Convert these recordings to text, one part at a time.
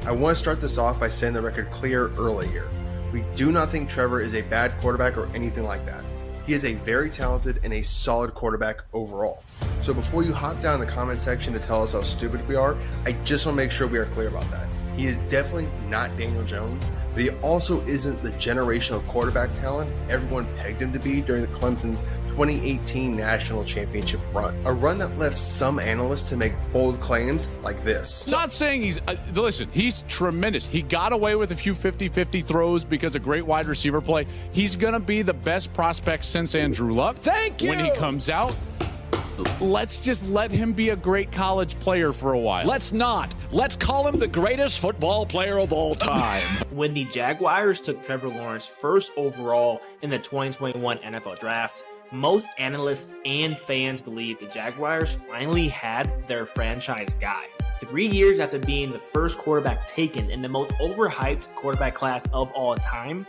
I want to start this off by setting the record clear early here. We do not think Trevor is a bad quarterback or anything like that. He is a very talented and a solid quarterback overall. So before you hop down in the comment section to tell us how stupid we are, I just want to make sure we are clear about that. He is definitely not Daniel Jones, but he also isn't the generational quarterback talent everyone pegged him to be during the Clemson's 2018 national championship run. A run that left some analysts to make bold claims like this. Not saying he's tremendous. He got away with a few 50-50 throws because of great wide receiver play. He's going to be the best prospect since Andrew Luck. Thank you. When he comes out, let's just let him be a great college player for a while. Let's not. Let's call him the greatest football player of all time. When the Jaguars took Trevor Lawrence first overall in the 2021 NFL Draft, most analysts and fans believed the Jaguars finally had their franchise guy. 3 years after being the first quarterback taken in the most overhyped quarterback class of all time,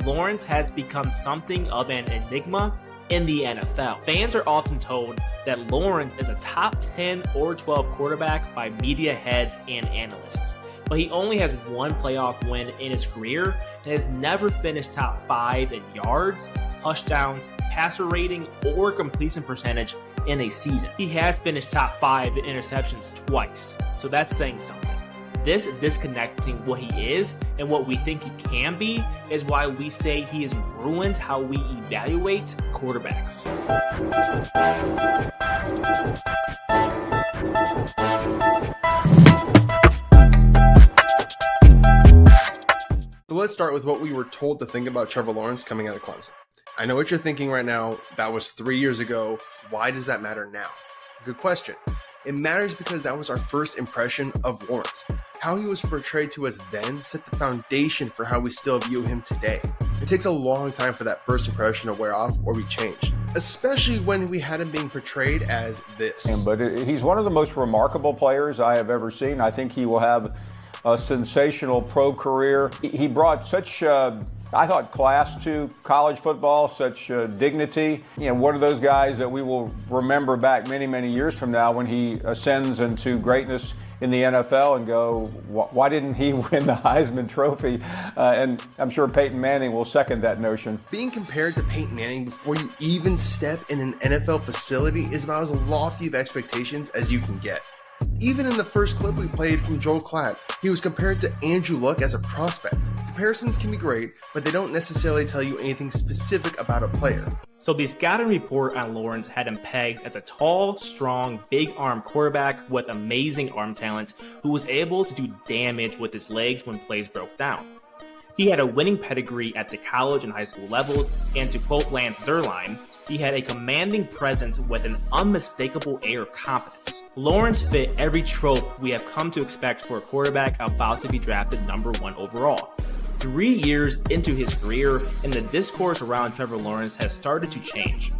Lawrence has become something of an enigma in the NFL. Fans are often told that Lawrence is a top 10 or 12 quarterback by media heads and analysts, but he only has one playoff win in his career and has never finished top 5 in yards, touchdowns, passer rating, or completion percentage in a season. He has finished top 5 in interceptions twice, so that's saying something. This disconnecting what he is and what we think he can be is why we say he has ruined how we evaluate quarterbacks. So let's start with what we were told to think about Trevor Lawrence coming out of Clemson. I know what you're thinking right now. That was 3 years ago. Why does that matter now? Good question. It matters because that was our first impression of Lawrence. How he was portrayed to us then set the foundation for how we still view him today. It takes a long time for that first impression to wear off or be changed, especially when we had him being portrayed as this. But he's one of the most remarkable players I have ever seen. I think he will have a sensational pro career. He brought such I thought class to college football, such dignity. You know, one of those guys that we will remember back many, many years from now when he ascends into greatness in the NFL and go, why didn't he win the Heisman Trophy? And I'm sure Peyton Manning will second that notion. Being compared to Peyton Manning before you even step in an NFL facility is about as lofty of expectations as you can get. Even in the first clip we played from Joel Klatt, he was compared to Andrew Luck as a prospect. Comparisons can be great, but they don't necessarily tell you anything specific about a player. So the scouting report on Lawrence had him pegged as a tall, strong, big-arm quarterback with amazing arm talent who was able to do damage with his legs when plays broke down. He had a winning pedigree at the college and high school levels, and to quote Lance Zierlein, he had a commanding presence with an unmistakable air of confidence. Lawrence fit every trope we have come to expect for a quarterback about to be drafted #1 overall. 3 years into his career, and the discourse around Trevor Lawrence has started to change.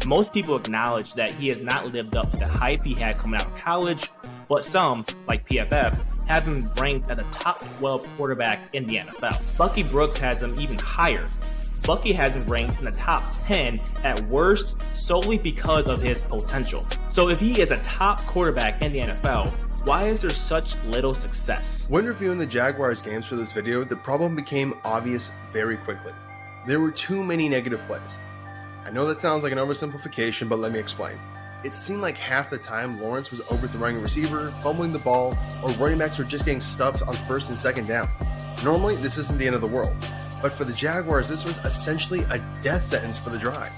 Most people acknowledge that he has not lived up to the hype he had coming out of college, but some, like PFF, have him ranked at a top 12 quarterback in the NFL. Bucky Brooks has him even higher. Bucky has him ranked in the top 10 at worst solely because of his potential. So if he is a top quarterback in the NFL, why is there such little success? When reviewing the Jaguars games for this video, the problem became obvious very quickly. There were too many negative plays. I know that sounds like an oversimplification, but let me explain. It seemed like half the time Lawrence was overthrowing a receiver, fumbling the ball, or running backs were just getting stuffed on first and second down. Normally, this isn't the end of the world, but for the Jaguars, this was essentially a death sentence for the drive.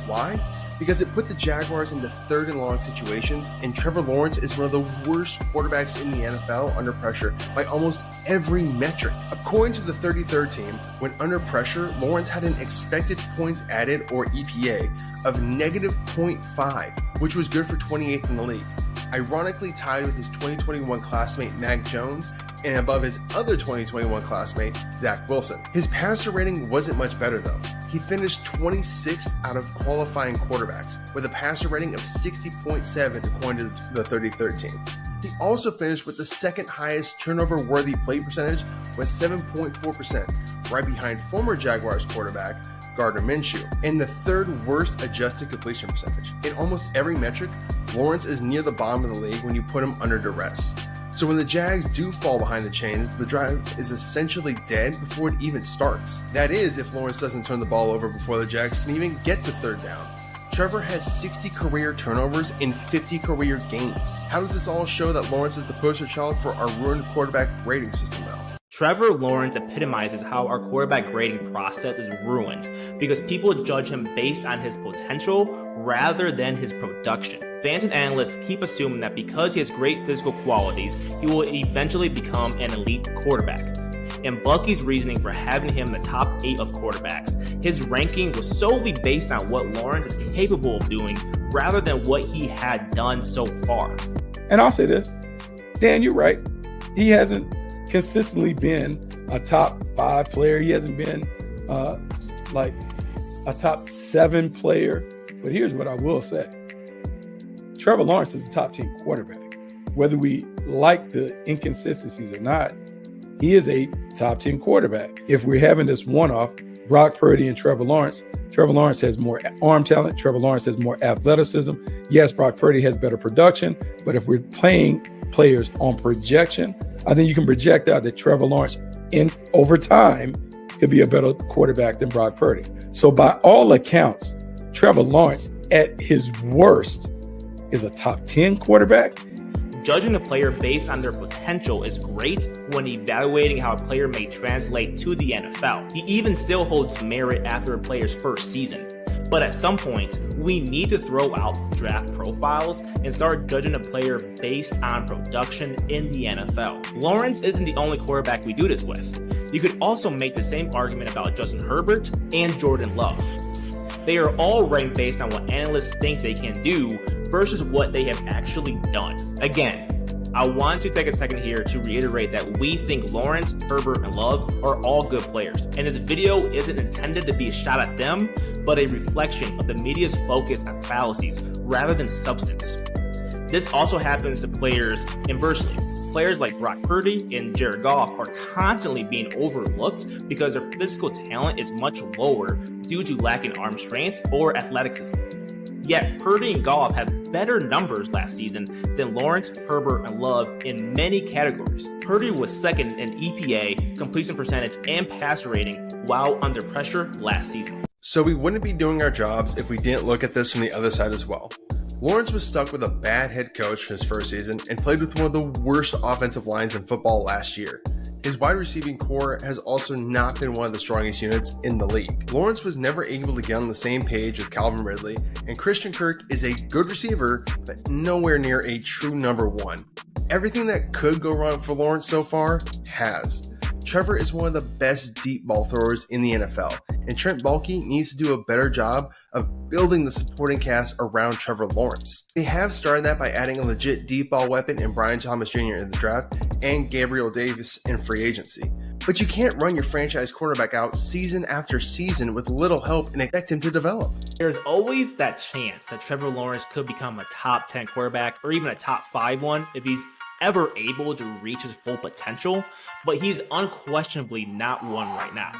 Why? Because it put the Jaguars into third and long situations, and Trevor Lawrence is one of the worst quarterbacks in the NFL under pressure by almost every metric. According to the 33rd team, when under pressure, Lawrence had an expected points added, or EPA, of -0.5, which was good for 28th in the league. Ironically tied with his 2021 classmate Mac Jones, and above his other 2021 classmate, Zach Wilson. His passer rating wasn't much better though. He finished 26th out of qualifying quarterbacks with a passer rating of 60.7 according to the 33rd team. He also finished with the second highest turnover-worthy play percentage with 7.4%, right behind former Jaguars quarterback Gardner Minshew, and the third worst adjusted completion percentage. In almost every metric, Lawrence is near the bottom of the league when you put him under duress. So when the Jags do fall behind the chains, the drive is essentially dead before it even starts. That is, if Lawrence doesn't turn the ball over before the Jags can even get to third down. Trevor has 60 career turnovers in 50 career games. How does this all show that Lawrence is the poster child for our ruined quarterback grading system now? Trevor Lawrence epitomizes how our quarterback grading process is ruined because people judge him based on his potential rather than his production. Fans and analysts keep assuming that because he has great physical qualities, he will eventually become an elite quarterback. And Bucky's reasoning for having him in the top 8 of quarterbacks, his ranking was solely based on what Lawrence is capable of doing rather than what he had done so far. And I'll say this, Dan, you're right. He hasn't consistently been a top 5 player. He hasn't been like a top 7 player. But here's what I will say. Trevor Lawrence is a top 10 quarterback. Whether we like the inconsistencies or not, he is a top 10 quarterback. If we're having this one-off, Brock Purdy and Trevor Lawrence has more arm talent. Trevor Lawrence has more athleticism. Yes, Brock Purdy has better production. But if we're playing players on projection, I think you can project out that Trevor Lawrence over time could be a better quarterback than Brock Purdy. So by all accounts, Trevor Lawrence at his worst is a top 10 quarterback. Judging a player based on their potential is great when evaluating how a player may translate to the NFL. He even still holds merit after a player's first season. But at some point, we need to throw out draft profiles and start judging a player based on production in the NFL. Lawrence isn't the only quarterback we do this with. You could also make the same argument about Justin Herbert and Jordan Love. They are all ranked based on what analysts think they can do versus what they have actually done. Again, I want to take a second here to reiterate that we think Lawrence, Herbert, and Love are all good players, and this video isn't intended to be a shot at them, but a reflection of the media's focus on fallacies rather than substance. This also happens to players inversely. Players like Brock Purdy and Jared Goff are constantly being overlooked because their physical talent is much lower due to lacking arm strength or athleticism. Yet Purdy and Goff have better numbers last season than Lawrence, Herbert, and Love in many categories. Purdy was second in EPA, completion percentage, and passer rating while under pressure last season. So we wouldn't be doing our jobs if we didn't look at this from the other side as well. Lawrence was stuck with a bad head coach for his first season and played with one of the worst offensive lines in football last year. His wide receiving core has also not been one of the strongest units in the league. Lawrence was never able to get on the same page with Calvin Ridley, and Christian Kirk is a good receiver, but nowhere near a true number 1. Everything that could go wrong for Lawrence so far has. Trevor is one of the best deep ball throwers in the NFL, and Trent Baalke needs to do a better job of building the supporting cast around Trevor Lawrence. They have started that by adding a legit deep ball weapon in Brian Thomas Jr. in the draft and Gabriel Davis in free agency. But you can't run your franchise quarterback out season after season with little help and expect him to develop. There's always that chance that Trevor Lawrence could become a top 10 quarterback or even a top 5 one if he's ever able to reach his full potential, but he's unquestionably not one right now.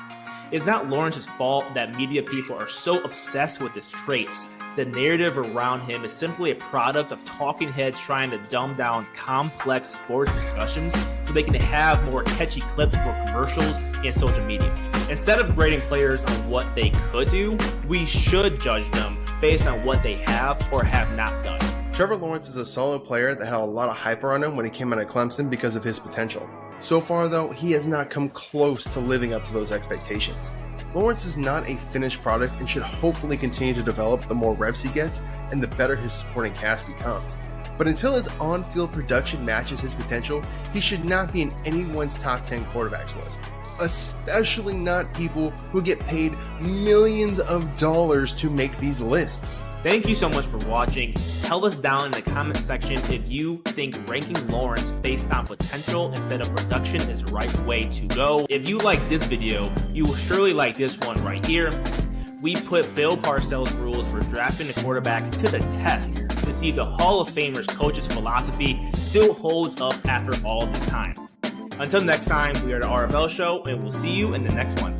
It's not Lawrence's fault that media people are so obsessed with his traits. The narrative around him is simply a product of talking heads trying to dumb down complex sports discussions so they can have more catchy clips for commercials and social media. Instead of grading players on what they could do, we should judge them based on what they have or have not done. Trevor Lawrence is a solid player that had a lot of hype around him when he came out of Clemson because of his potential. So far though, he has not come close to living up to those expectations. Lawrence is not a finished product and should hopefully continue to develop the more reps he gets and the better his supporting cast becomes. But until his on-field production matches his potential, he should not be in anyone's top 10 quarterbacks list. Especially not people who get paid millions of dollars to make these lists. Thank you so much for watching. Tell us down in the comment section if you think ranking Lawrence based on potential instead of production is the right way to go. If you like this video, you will surely like this one right here. We put Bill Parcells' rules for drafting a quarterback to the test to see if the Hall of Famer's coach's philosophy still holds up after all this time. Until next time, we are the RFL Show, and we'll see you in the next one.